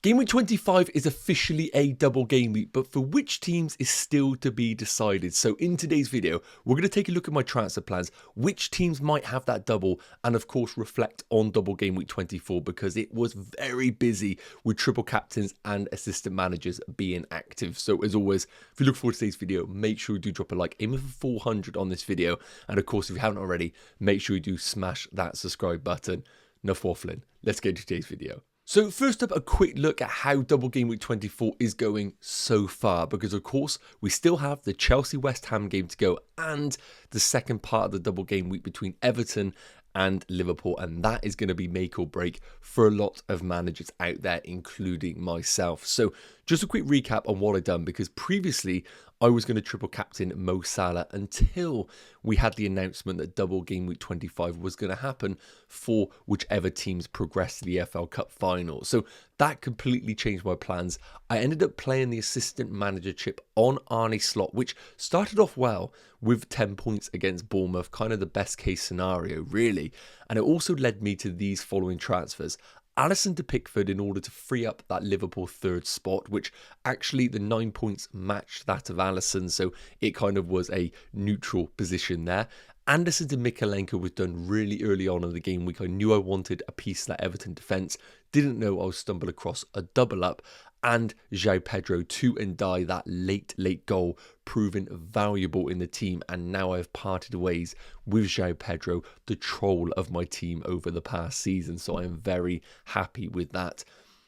Game week 25 is officially a double game week, but for which teams is still to be decided. So in today's video, we're going to take a look at my transfer plans, which teams might have that double, and of course reflect on double game week 24 because it was very busy with triple captains and assistant managers being active. So as always, if you look forward to today's video, make sure you do drop a like, aim for 400 on this video. And of course, if you haven't already, make sure you do smash that subscribe button. Enough waffling, let's get to today's video. So first up, a quick look at how double game week 24 is going so far, because of course we still have the Chelsea West Ham game to go and the second part of the double game week between Everton and Liverpool, and that is going to be make or break for a lot of managers out there, including myself. So just a quick recap on what I've done, because previously I was going to triple captain Mo Salah until we had the announcement that double game week 25 was going to happen for whichever teams progressed to the EFL Cup final. So that completely changed my plans. I ended up playing the assistant manager chip on Arne Slot, which started off well with 10 points against Bournemouth, kind of the best case scenario, really. And it also led me to these following transfers. Alisson to Pickford in order to free up that Liverpool third spot, which actually the 9 points matched that of Alisson, so it kind of was a neutral position there. Anderson to Mykolenko was done really early on in the game week. I knew I wanted a piece of that Everton defence, didn't know I would stumble across a double up, and João Pedro to Ndiaye, that late goal proving valuable in the team, and now I've parted ways with João Pedro, the troll of my team over the past season, so I am very happy with that.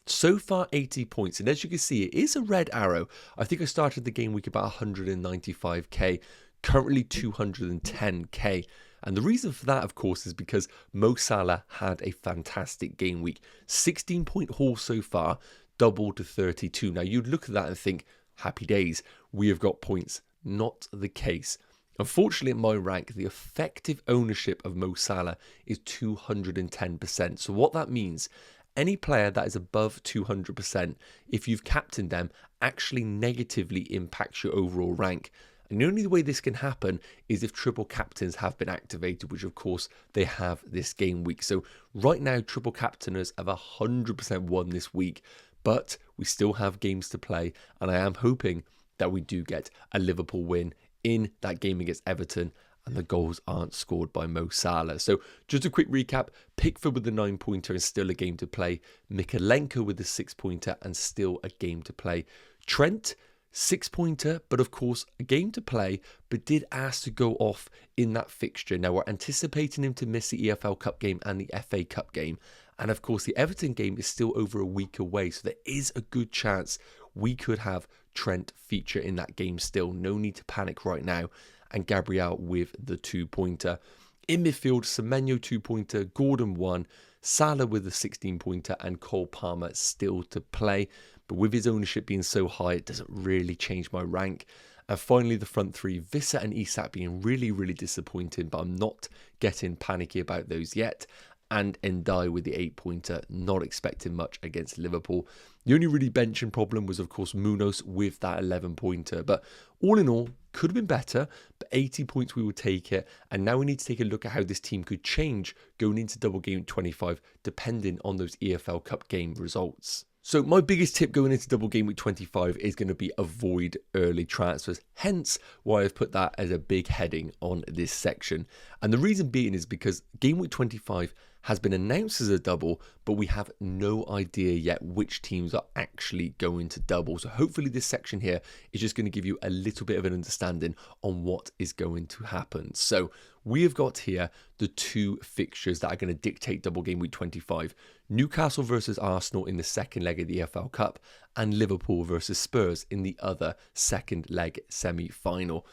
So far 80 points, and as you can see it is a red arrow. I think I started the game week about 195k, currently 210k. And the reason for that, of course, is because Mo Salah had a fantastic game week. 16-point haul so far, doubled to 32. Now, you'd look at that and think, happy days, we have got points. Not the case. Unfortunately, at my rank, the effective ownership of Mo Salah is 210%. So what that means, any player that is above 200%, if you've captained them, actually negatively impacts your overall rank. And the only way this can happen is if triple captains have been activated, which of course they have this game week. So right now, triple captainers have 100% won this week, but we still have games to play. And I am hoping that we do get a Liverpool win in that game against Everton, and the goals aren't scored by Mo Salah. So just a quick recap, Pickford with the 9-pointer and still a game to play. Mykolenko with the 6-pointer and still a game to play. Trent, 6-pointer, but of course a game to play, but did ask to go off in that fixture. Now we're anticipating him to miss the EFL Cup game and the FA Cup game. And of course the Everton game is still over a week away, so there is a good chance we could have Trent feature in that game still. No need to panic right now. And Gabriel with the 2-pointer. In midfield, Semenyo 2-pointer, Gordon 1, Salah with the 16-pointer, and Cole Palmer still to play. But with his ownership being so high, it doesn't really change my rank. And finally, the front three, Vissa and Isak being really disappointing, but I'm not getting panicky about those yet. And Ndiaye with the 8-pointer, not expecting much against Liverpool. The only really benching problem was, of course, Munoz with that 11-pointer. But all in all, could have been better, but 80 points we will take it. And now we need to take a look at how this team could change going into double game 25, depending on those EFL Cup game results. So my biggest tip going into double game week 25 is going to be avoid early transfers, hence why I've put that as a big heading on this section. And the reason being is because game week 25 has been announced as a double, but we have no idea yet which teams are actually going to double. So hopefully this section here is just going to give you a little bit of an understanding on what is going to happen. So we have got here the two fixtures that are going to dictate double game week 25. Newcastle versus Arsenal in the second leg of the EFL Cup, and Liverpool versus Spurs in the other second leg semi-final.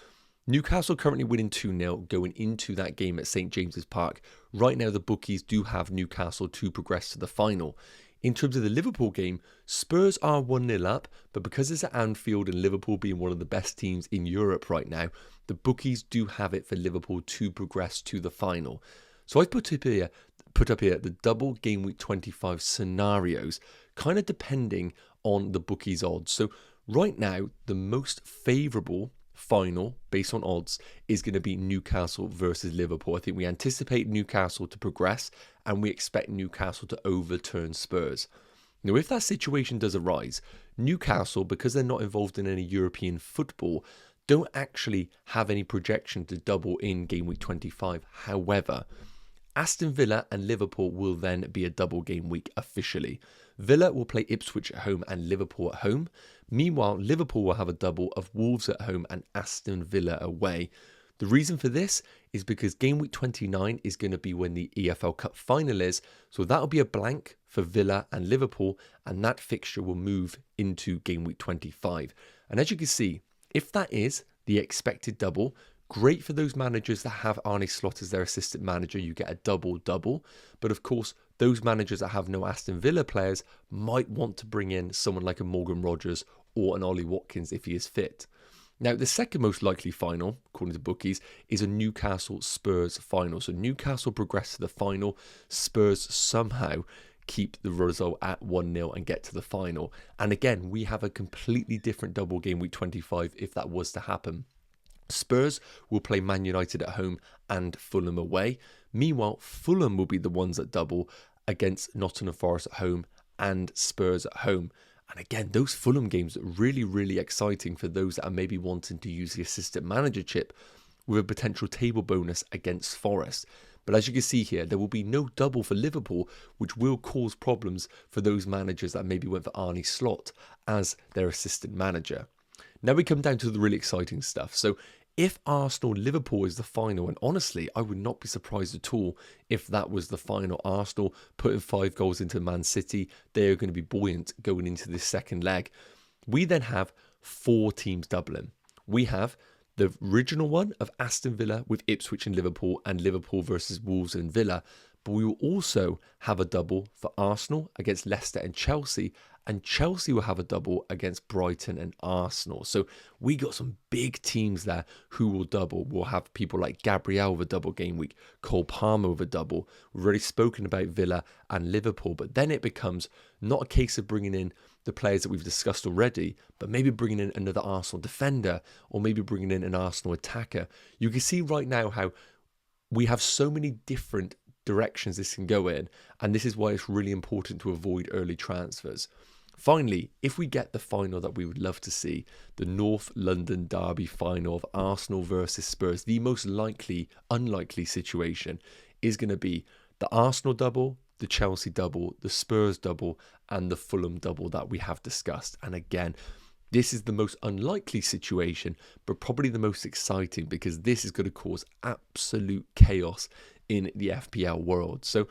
Newcastle currently winning 2-0 going into that game at St James's Park. Right now the bookies do have Newcastle to progress to the final. In terms of the Liverpool game, Spurs are 1-0 up, but because it's at Anfield and Liverpool being one of the best teams in Europe right now, the bookies do have it for Liverpool to progress to the final. So I've put up here the double game week 25 scenarios, kind of depending on the bookies' odds. So right now, the most favourable final based on odds is going to be Newcastle versus Liverpool. I think we anticipate Newcastle to progress and we expect Newcastle to overturn Spurs. Now, if that situation does arise, Newcastle, because they're not involved in any European football, don't actually have any projection to double in game week 25. However, Aston Villa and Liverpool will then be a double game week officially. Villa will play Ipswich at home and Liverpool at home. Meanwhile, Liverpool will have a double of Wolves at home and Aston Villa away. The reason for this is because game week 29 is going to be when the EFL Cup final is, so that'll be a blank for Villa and Liverpool, and that fixture will move into game week 25. And as you can see, if that is the expected double, great for those managers that have Arne Slot as their assistant manager, you get a double-double. But of course, those managers that have no Aston Villa players might want to bring in someone like a Morgan Rogers or an Ollie Watkins if he is fit. Now, the second most likely final, according to bookies, is a Newcastle-Spurs final. So Newcastle progress to the final, Spurs somehow keep the result at 1-0 and get to the final. And again, we have a completely different double game week 25 if that was to happen. Spurs will play Man United at home and Fulham away. Meanwhile, Fulham will be the ones that double against Nottingham Forest at home and Spurs at home. And again, those Fulham games are really, really exciting for those that are maybe wanting to use the assistant manager chip with a potential table bonus against Forest. But as you can see here, there will be no double for Liverpool, which will cause problems for those managers that maybe went for Arne Slot as their assistant manager. Now we come down to the really exciting stuff. So if Arsenal-Liverpool is the final, and honestly, I would not be surprised at all if that was the final. Arsenal putting 5 goals into Man City, they are going to be buoyant going into this second leg. We then have 4 teams doubling. We have the original one of Aston Villa with Ipswich and Liverpool versus Wolves and Villa. But we will also have a double for Arsenal against Leicester and Chelsea will have a double against Brighton and Arsenal. So we got some big teams there who will double. We'll have people like Gabriel with a double game week, Cole Palmer with a double. We've already spoken about Villa and Liverpool, but then it becomes not a case of bringing in the players that we've discussed already, but maybe bringing in another Arsenal defender or maybe bringing in an Arsenal attacker. You can see right now how we have so many different directions this can go in, and this is why it's really important to avoid early transfers. Finally, if we get the final that we would love to see, the North London Derby final of Arsenal versus Spurs, the most unlikely situation is going to be the Arsenal double, the Chelsea double, the Spurs double, and the Fulham double that we have discussed. And again, this is the most unlikely situation, but probably the most exciting because this is going to cause absolute chaos in the FPL world. So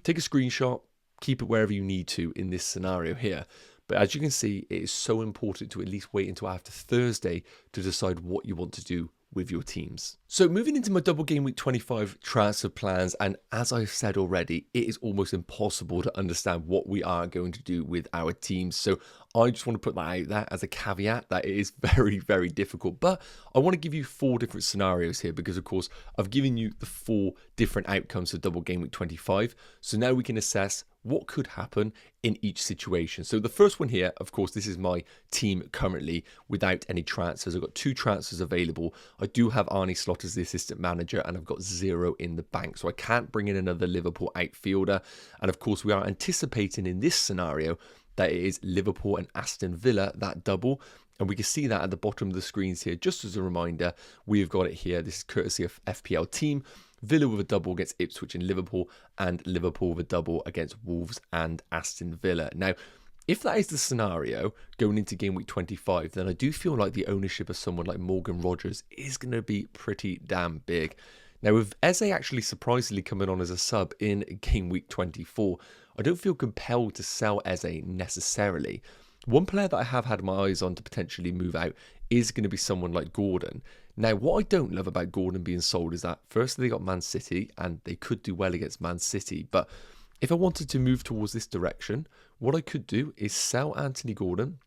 take a screenshot, keep it wherever you need to in this scenario here. But as you can see, it is so important to at least wait until after Thursday to decide what you want to do with your teams. So moving into my double game week 25 transfer plans, and as I've said already, it is almost impossible to understand what we are going to do with our teams. So I just want to put that out there as a caveat that it is very, very difficult. But I want to give you 4 different scenarios here because, of course, I've given you the 4 different outcomes of double game week 25. So now we can assess what could happen in each situation. So the first one here, of course, this is my team currently without any transfers. I've got 2 transfers available. I do have Arne Slot as the assistant manager and I've got 0 in the bank. So I can't bring in another Liverpool outfielder. And of course, we are anticipating in this scenario that it is Liverpool and Aston Villa, that double. And we can see that at the bottom of the screens here. Just as a reminder, we've got it here. This is courtesy of FPL team. Villa with a double against Ipswich and Liverpool with a double against Wolves and Aston Villa. Now, if that is the scenario going into game week 25, then I do feel like the ownership of someone like Morgan Rogers is going to be pretty damn big. Now, with Eze actually surprisingly coming on as a sub in game week 24, I don't feel compelled to sell Eze necessarily. One player that I have had my eyes on to potentially move out is going to be someone like Gordon. Now, what I don't love about Gordon being sold is that firstly, they got Man City and they could do well against Man City. But if I wanted to move towards this direction, what I could do is sell Anthony Gordon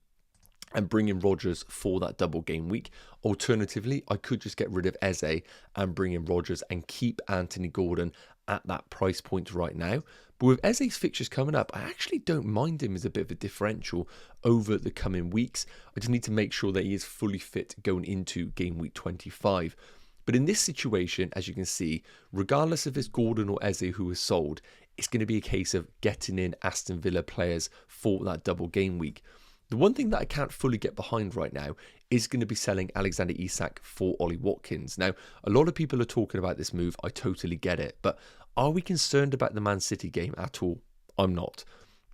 and bring in Rodgers for that double game week. Alternatively, I could just get rid of Eze and bring in Rodgers and keep Anthony Gordon at that price point right now. But with Eze's fixtures coming up, I actually don't mind him as a bit of a differential over the coming weeks. I just need to make sure that he is fully fit going into game week 25. But in this situation, as you can see, regardless if it's Gordon or Eze who is sold, it's going to be a case of getting in Aston Villa players for that double game week. The one thing that I can't fully get behind right now is going to be selling Alexander Isak for Ollie Watkins. Now, a lot of people are talking about this move. I totally get it. But are we concerned about the Man City game at all? I'm not.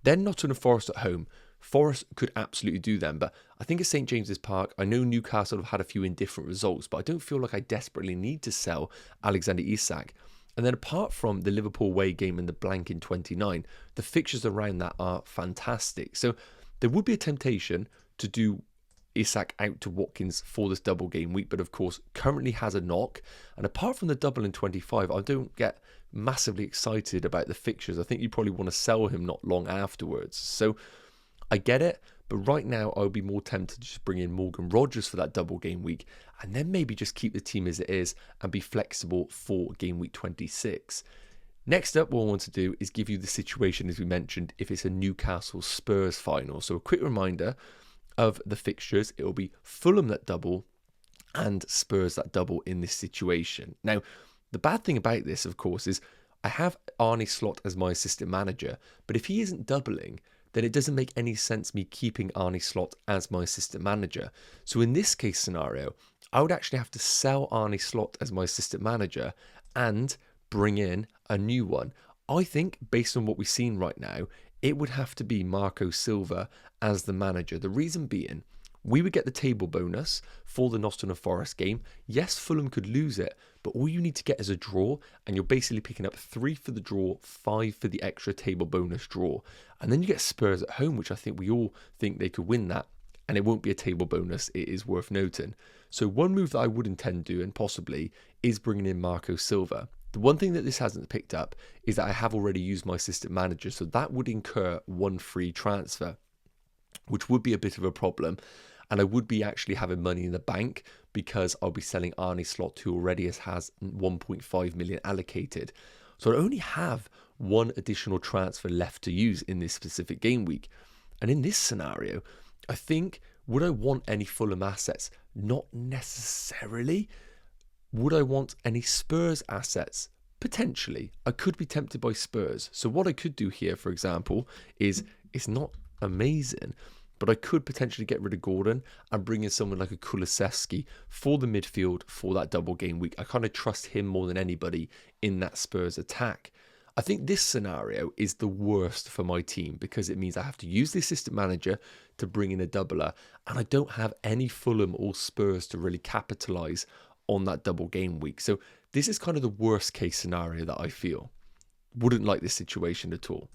Then Nottingham Forest at home. Forest could absolutely do them, but I think it's St James's Park. I know Newcastle have had a few indifferent results, but I don't feel like I desperately need to sell Alexander Isak. And then apart from the Liverpool away game and the blank in 29, the fixtures around that are fantastic. So there would be a temptation to do Isak out to Watkins for this double game week, but of course currently has a knock. And apart from the double in 25, I don't get massively excited about the fixtures. I think you probably want to sell him not long afterwards. So I get it, but right now I would be more tempted to just bring in Morgan Rogers for that double game week and then maybe just keep the team as it is and be flexible for game week 26. Next up, what I want to do is give you the situation, as we mentioned, if it's a Newcastle Spurs final. So a quick reminder of the fixtures. It will be Fulham that double and Spurs that double in this situation. Now, the bad thing about this, of course, is I have Arne Slot as my assistant manager, but if he isn't doubling, then it doesn't make any sense me keeping Arne Slot as my assistant manager. So in this case scenario, I would actually have to sell Arne Slot as my assistant manager and bring in a new one. I think based on what we've seen right now, it would have to be Marco Silva as the manager. The reason being, we would get the table bonus for the Nottingham Forest game. Yes, Fulham could lose it, but all you need to get is a draw, and you're basically picking up 3 for the draw, 5 for the extra table bonus draw. And then you get Spurs at home, which I think we all think they could win that, and it won't be a table bonus, it is worth noting. So one move that I would intend doing, possibly, is bringing in Marco Silva. The one thing that this hasn't picked up is that I have already used my assistant manager, so that would incur 1 free transfer, which would be a bit of a problem. And I would be actually having money in the bank because I'll be selling Arne Slot, who already has 1.5 million allocated. So I only have 1 additional transfer left to use in this specific game week. And in this scenario, I think, would I want any Fulham assets? Not necessarily. Would I want any Spurs assets? Potentially. I could be tempted by Spurs. So what I could do here, for example, is it's not amazing, but I could potentially get rid of Gordon and bring in someone like a Kulusevski for the midfield for that double game week. I kind of trust him more than anybody in that Spurs attack. I think this scenario is the worst for my team because it means I have to use the assistant manager to bring in a doubler, and I don't have any Fulham or Spurs to really capitalise on that double game week. So this is kind of the worst case scenario that I feel. Wouldn't like this situation at all.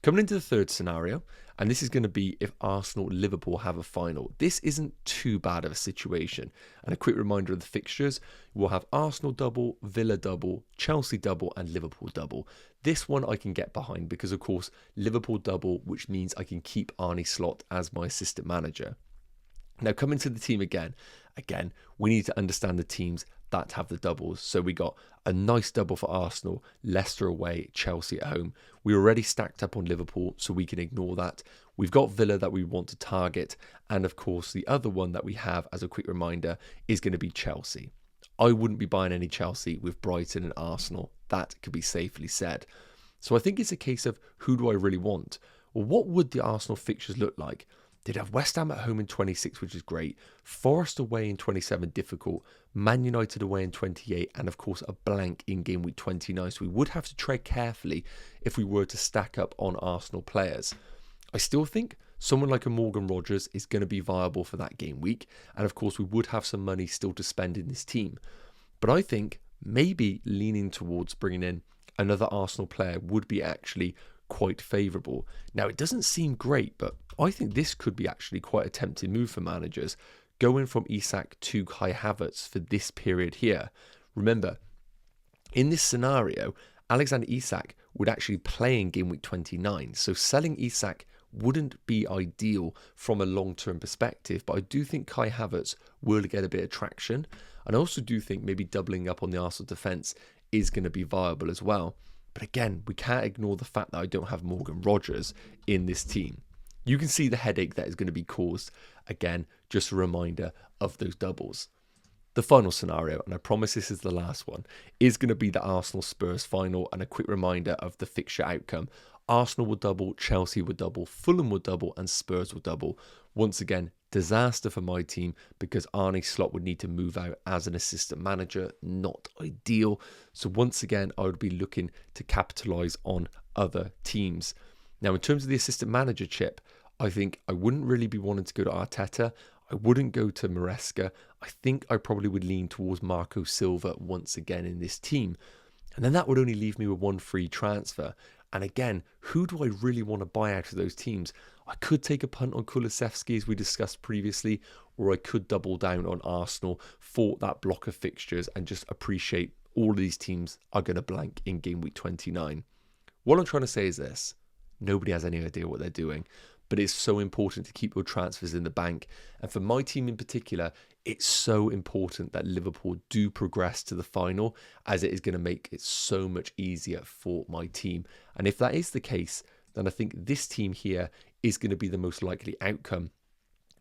Coming into the third scenario, and this is going to be if Arsenal Liverpool have a final. This isn't too bad of a situation. And a quick reminder of the fixtures. We'll have Arsenal double, Villa double, Chelsea double, and Liverpool double. This one I can get behind because, of course, Liverpool double, which means I can keep Arne Slot as my assistant manager. Now, coming to the team again, we need to understand the teams that have the doubles. So we got a nice double for Arsenal, Leicester away, Chelsea at home. We're already stacked up on Liverpool, so we can ignore that. We've got Villa that we want to target. And of course, the other one that we have, as a quick reminder, is going to be Chelsea. I wouldn't be buying any Chelsea with Brighton and Arsenal. That could be safely said. So I think it's a case of who do I really want? Well, what would the Arsenal fixtures look like? They'd have West Ham at home in 26, which is great. Forest away in 27, difficult. Man United away in 28, and of course a blank in game week 29. So we would have to tread carefully if we were to stack up on Arsenal players. I still think someone like a Morgan Rogers is going to be viable for that game week. And of course we would have some money still to spend in this team. But I think maybe leaning towards bringing in another Arsenal player would be actually quite favourable. Now, it doesn't seem great, but I think this could be actually quite a tempting move for managers, going from Isak to Kai Havertz for this period here. Remember, in this scenario, Alexander Isak would actually play in game week 29, so selling Isak wouldn't be ideal from a long-term perspective, but I do think Kai Havertz will get a bit of traction, and I also do think maybe doubling up on the Arsenal defence is going to be viable as well. But again, we can't ignore the fact that I don't have Morgan Rogers in this team. You can see the headache that is going to be caused. Again, just a reminder of those doubles. The final scenario, and I promise this is the last one, is going to be the Arsenal-Spurs final, and a quick reminder of the fixture outcome. Arsenal will double, Chelsea will double, Fulham will double, and Spurs will double. Once again, disaster for my team because Arne Slot would need to move out as an assistant manager. Not ideal. So once again, I would be looking to capitalise on other teams. Now, in terms of the assistant manager chip, I think I wouldn't really be wanting to go to Arteta. I wouldn't go to Maresca. I think I probably would lean towards Marco Silva once again in this team. And then that would only leave me with one free transfer. And again, who do I really want to buy out of those teams? I could take a punt on Kulusevski, as we discussed previously, or I could double down on Arsenal for that block of fixtures and just appreciate all of these teams are going to blank in game week 29. What I'm trying to say is this. Nobody has any idea what they're doing, but it's so important to keep your transfers in the bank. And for my team in particular, it's so important that Liverpool do progress to the final, as it is going to make it so much easier for my team. And if that is the case, then I think this team here is going to be the most likely outcome,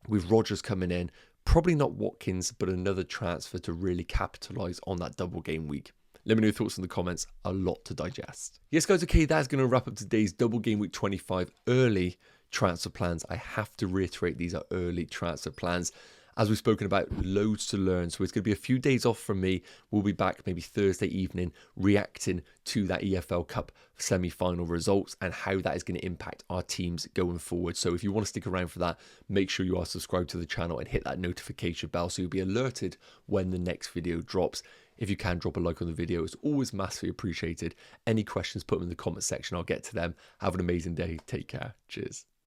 with Rodgers coming in, probably not Watkins, but another transfer to really capitalise on that double game week. Let me know your thoughts in the comments. A lot to digest. Yes, guys, okay, that's going to wrap up today's double game week 25 early transfer plans. I have to reiterate, these are early transfer plans. As we've spoken about, loads to learn. So it's going to be a few days off from me. We'll be back maybe Thursday evening reacting to that EFL Cup semi-final results and how that is going to impact our teams going forward. So if you want to stick around for that, make sure you are subscribed to the channel and hit that notification bell so you'll be alerted when the next video drops. If you can, drop a like on the video. It's always massively appreciated. Any questions, put them in the comment section. I'll get to them. Have an amazing day. Take care. Cheers.